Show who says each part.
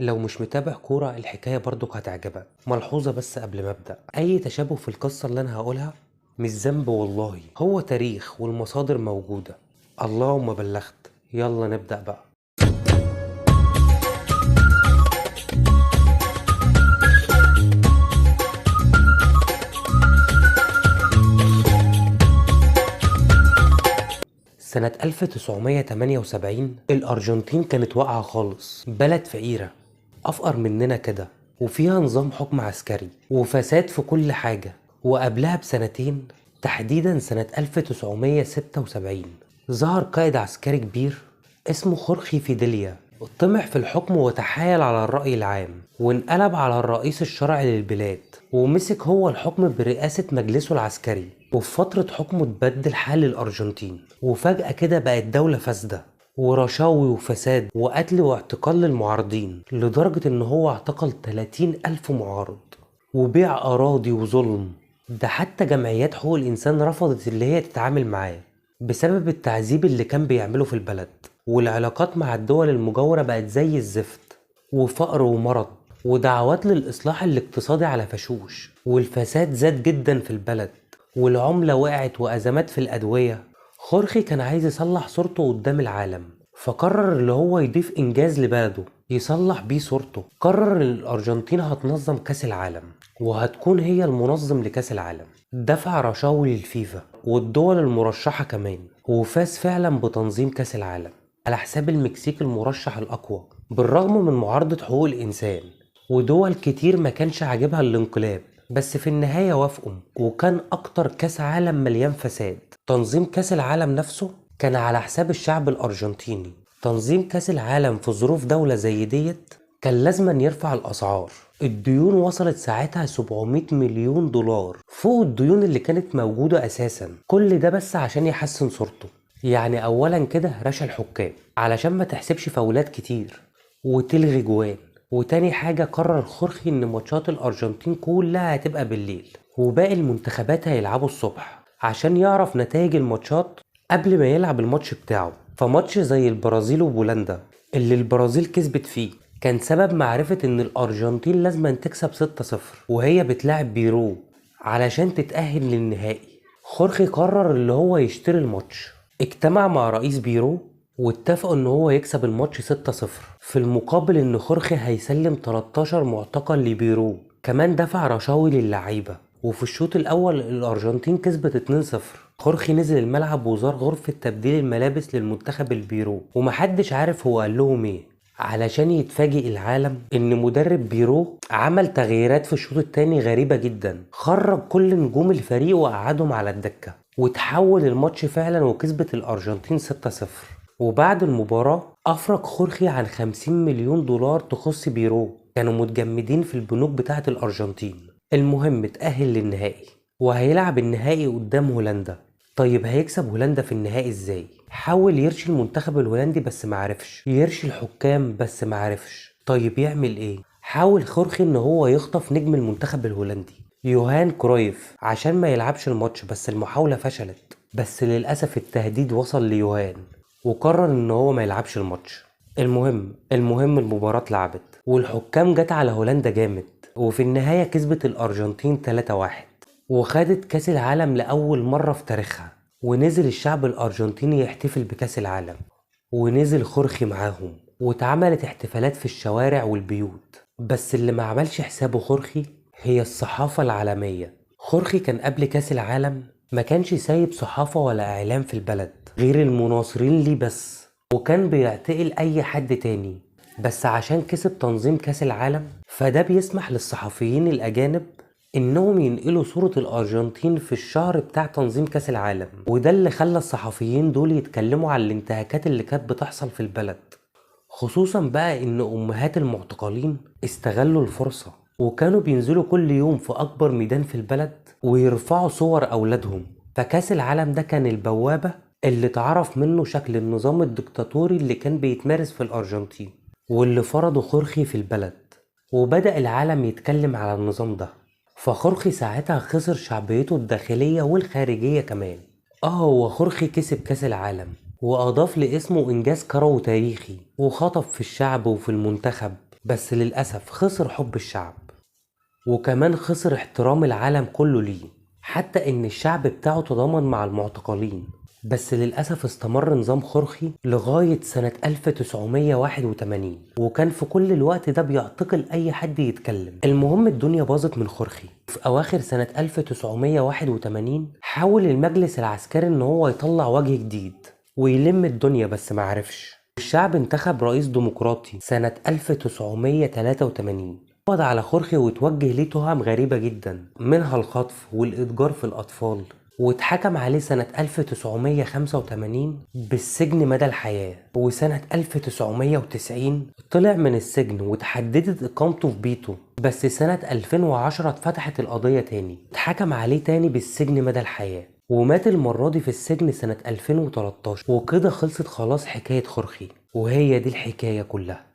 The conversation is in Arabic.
Speaker 1: لو مش متابع كورة الحكاية برضك هتعجبك. ملحوظة بس قبل ما أبدأ، أي تشابه في القصة اللي أنا هقولها مش ذنب والله، هو تاريخ والمصادر موجودة. اللهم بلغت. يلا نبدأ بقى. سنة 1978 الأرجنتين كانت واقعة خالص، بلد فقيرة أفقر مننا كده، وفيها نظام حكم عسكري وفساد في كل حاجة. وقبلها بسنتين، تحديدا سنة 1976، ظهر قائد عسكري كبير اسمه خورخي فيديليا، طمع في الحكم وتحايل على الرأي العام، وانقلب على الرئيس الشرعي للبلاد، ومسك هو الحكم برئاسة مجلسه العسكري. وفي فترة حكمه اتبدل حال الأرجنتين، وفجأة كده بقت دولة فاسدة، ورشاوي وفساد وقتل واعتقال للمعارضين، لدرجة ان هو اعتقل 30 ألف معارض، وبيع أراضي وظلم. ده حتى جمعيات حقوق الإنسان رفضت اللي هي تتعامل معاه بسبب التعذيب اللي كان بيعمله في البلد. والعلاقات مع الدول المجاورة بقت زي الزفت، وفقر ومرض ودعوات للإصلاح الاقتصادي على فشوش، والفساد زاد جدا في البلد، والعملة وقعت، وأزمات في الأدوية. خورخي كان عايز يصلح صورته قدام العالم، فقرر اللي هو يضيف إنجاز لبلده يصلح بيه صورته. قرر إن الأرجنتين هتنظم كأس العالم، وهتكون هي المنظم لكأس العالم. دفع رشاوي للفيفا والدول المرشحة كمان، وفاز فعلا بتنظيم كأس العالم على حساب المكسيك المرشح الأقوى، بالرغم من معارضة حقوق الإنسان ودول كتير ما كانش عاجبها الانقلاب. بس في النهاية وافقوا، وكان أكتر كأس عالم مليان فساد. تنظيم كأس العالم نفسه كان على حساب الشعب الأرجنتيني. تنظيم كأس العالم في ظروف دولة زي ديت كان لازم يرفع الأسعار. الديون وصلت ساعتها 700 مليون دولار، فوق الديون اللي كانت موجودة أساسا. كل ده بس عشان يحسن صورته. يعني أولا كده رشا الحكام علشان ما تحسبش فاولات كتير وتلغي جوان. وتاني حاجة قرر خورخي ان ماتشات الارجنتين كلها هتبقى بالليل، وباقي المنتخبات هيلعبوا الصبح، عشان يعرف نتائج الماتشات قبل ما يلعب الماتش بتاعه. فماتش زي البرازيل وبولندا اللي البرازيل كسبت فيه كان سبب معرفة ان الارجنتين لازم تكسب 6-0 وهي بتلعب بيرو علشان تتأهل للنهائي. خورخي قرر اللي هو يشتري الماتش، اجتمع مع رئيس بيرو واتفقوا ان هو يكسب الماتش 6-0، في المقابل ان خورخي هيسلم 13 معتقل لبيرو. كمان دفع رشاوي للعيبة. وفي الشوط الاول الارجنتين كسبت 2-0. خورخي نزل الملعب وزار غرفة تبديل الملابس للمنتخب البيرو، ومحدش عارف هو قال لهم ايه، علشان يتفاجئ العالم ان مدرب بيرو عمل تغييرات في الشوط التاني غريبة جدا. خرج كل نجوم الفريق وقعدهم على الدكة، وتحول الماتش فعلا وكسبت الارجنتين 6-0. وبعد المباراة أفرج خورخي عن 50 مليون دولار تخص بيرو كانوا متجمدين في البنوك بتاعة الأرجنتين. المهم اتأهل للنهائي، وهيلعب النهائي قدام هولندا. طيب هيكسب هولندا في النهائي ازاي؟ حاول يرشي المنتخب الهولندي بس معرفش، يرشي الحكام بس معرفش. طيب يعمل ايه؟ حاول خورخي ان هو يخطف نجم المنتخب الهولندي يوهان كرويف عشان ما يلعبش الماتش، بس المحاولة فشلت. بس للأسف التهديد وصل ليوهان، وقرر ان هو ما يلعبش الماتش. المهم المباراة اتلعبت، والحكام جت على هولندا جامد، وفي النهاية كسبت الأرجنتين 3-1، وخدت كأس العالم لأول مرة في تاريخها. ونزل الشعب الأرجنتيني يحتفل بكأس العالم، ونزل خورخي معاهم، واتعملت احتفالات في الشوارع والبيوت. بس اللي ما عملش حسابه خورخي هي الصحافة العالمية. خورخي كان قبل كأس العالم ما كانش سايب صحافة ولا إعلام في البلد غير المناصرين ليه بس، وكان بيعتقل أي حد تاني. بس عشان كسب تنظيم كأس العالم، فده بيسمح للصحفيين الأجانب إنهم ينقلوا صورة الأرجنتين في الشهر بتاع تنظيم كأس العالم. وده اللي خلى الصحفيين دول يتكلموا عن الانتهاكات اللي كانت بتحصل في البلد، خصوصا بقى إن أمهات المعتقلين استغلوا الفرصة، وكانوا بينزلوا كل يوم في أكبر ميدان في البلد ويرفعوا صور أولادهم. فكأس العالم ده كان البوابة اللي تعرف منه شكل النظام الدكتاتوري اللي كان بيتمارس في الأرجنتين، واللي فرضه خورخي في البلد، وبدأ العالم يتكلم على النظام ده. فخورخي ساعتها خسر شعبيته الداخلية والخارجية كمان. هو خورخي كسب كأس العالم، وأضاف لاسمه إنجاز كروي تاريخي، وخطب في الشعب وفي المنتخب، بس للأسف خسر حب الشعب، وكمان خسر احترام العالم كله ليه، حتى ان الشعب بتاعه تضامن مع المعتقلين. بس للأسف استمر نظام خورخي لغاية سنة 1981، وكان في كل الوقت ده بيعتقل أي حد يتكلم. المهم الدنيا باظت من خورخي. في أواخر سنة 1981 حاول المجلس العسكري إن هو يطلع وجه جديد ويلم الدنيا، بس معرفش. الشعب انتخب رئيس ديمقراطي سنة 1983 قبض على خورخي وتوجه ليه تهم غريبة جدا، منها الخطف والإتجار في الأطفال، واتحكم عليه سنة 1985 بالسجن مدى الحياة. وسنة 1990 طلع من السجن وتحددت إقامته في بيته، بس سنة 2010 اتفتحت القضية تاني، اتحكم عليه تاني بالسجن مدى الحياة، ومات المرة دي في السجن سنة 2013. وكده خلصت خلاص حكاية خورخي، وهي دي الحكاية كلها.